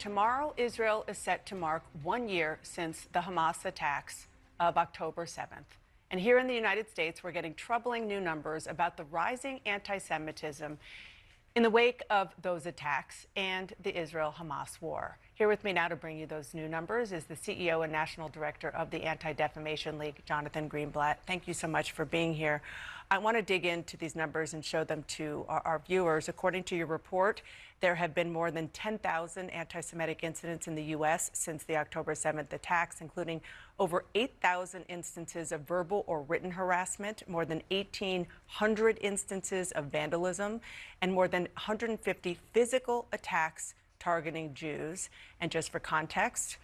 Tomorrow, Israel is set to mark 1 year since the Hamas attacks of October 7th. And here in the United States, we're getting troubling new numbers about the rising anti-Semitism in the wake of those attacks and the Israel-Hamas war. Here with me now to bring you those new numbers is the CEO and National Director of the Anti-Defamation League, Jonathan Greenblatt. Thank you so much for being here. I want to dig into these numbers and show them to our viewers. According to your report, there have been more than 10,000 anti-Semitic incidents in the U.S. since the October 7th attacks, including over 8,000 instances of verbal or written harassment, more than 1,800 instances of vandalism, and more than 150 physical attacks targeting Jews. And just for context,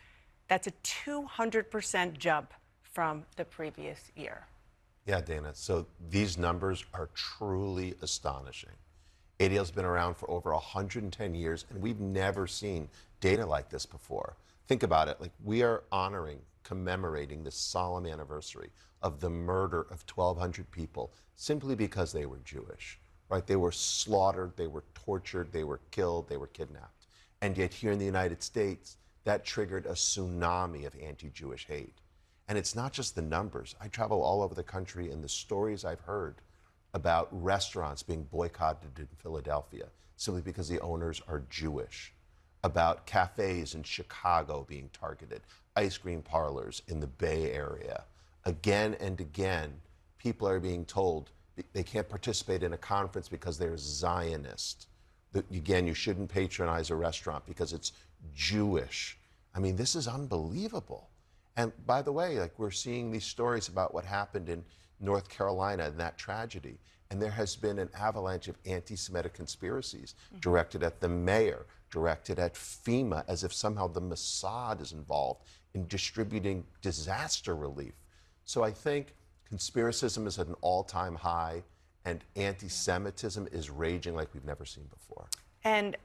that's a 200% jump from the previous year. Yeah, Dana. So these numbers are truly astonishing. ADL's been around for over 110 years, and we've never seen data like this before. Think about it. Like, we are commemorating this solemn anniversary of the murder of 1,200 people simply because they were Jewish, right? They were slaughtered, they were tortured, they were killed, they were kidnapped. And yet here in the United States, that triggered a tsunami of anti-Jewish hate. And it's not just the numbers. I travel all over the country, and the stories I've heard about restaurants being boycotted in Philadelphia simply because the owners are Jewish, about cafes in Chicago being targeted, ice cream parlors in the Bay Area. Again and again, people are being told they can't participate in a conference because they're Zionist. Again, you shouldn't patronize a restaurant because it's Jewish. I mean, this is unbelievable. And by the way, like, we're seeing these stories about what happened in North Carolina and that tragedy. And there has been an avalanche of anti-Semitic conspiracies directed at the mayor, directed at FEMA, as if somehow the Mossad is involved in distributing disaster relief. So I think conspiracism is at an all-time high, and anti-Semitism is raging like we've never seen before. And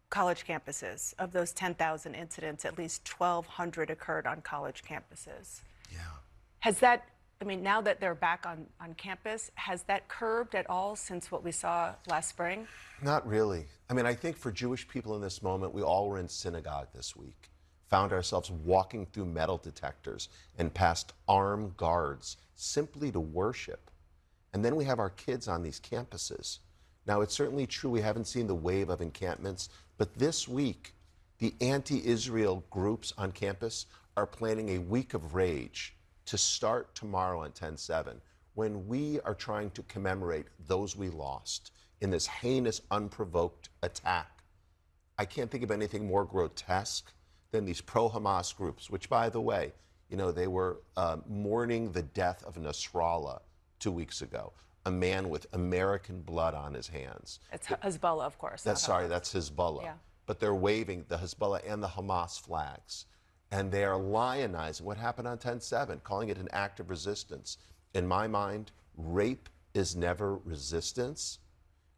college campuses, of those 10,000 incidents, at least 1,200 occurred on college campuses. Yeah. Has that, I mean, now that they're back on campus, has that curbed at all since what we saw last spring? Not really. I mean, I think for Jewish people in this moment, we all were in synagogue this week, found ourselves walking through metal detectors and past armed guards simply to worship. And then we have our kids on these campuses. Now, it's certainly true we haven't seen the wave of encampments, but this week, the anti-Israel groups on campus are planning a week of rage to start tomorrow on 10/7, when we are trying to commemorate those we lost in this heinous, unprovoked attack. I can't think of anything more grotesque than these pro-Hamas groups, which, by the way, you know, they were mourning the death of Nasrallah 2 weeks ago, a man with American blood on his hands. It's Hezbollah, of course. That's Hezbollah. Yeah. But they're waving the Hezbollah and the Hamas flags. And they are lionizing what happened on 10/7, calling it an act of resistance. In my mind, rape is never resistance.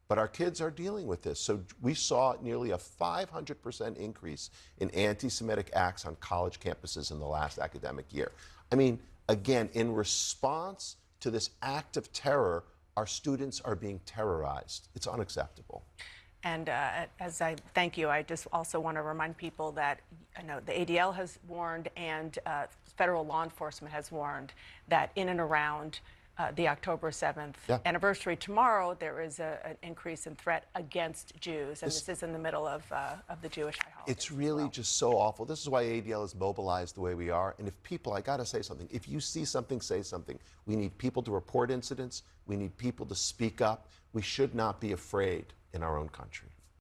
But our kids are dealing with this. So we saw nearly a 500% increase in anti-Semitic acts on college campuses in the last academic year. I mean, again, in response to this act of terror, our students are being terrorized. It's unacceptable. And as I thank you, I just also want to remind people that I know the ADL has warned and federal law enforcement has warned that in and around the October 7th anniversary tomorrow, there is an increase in threat against Jews. And this is in the middle of the Jewish high holiday. It's really just so awful. This is why ADL is mobilized the way we are. And if people, I got to say something, if you see something, say something. We need people to report incidents. We need people to speak up. We should not be afraid in our own country.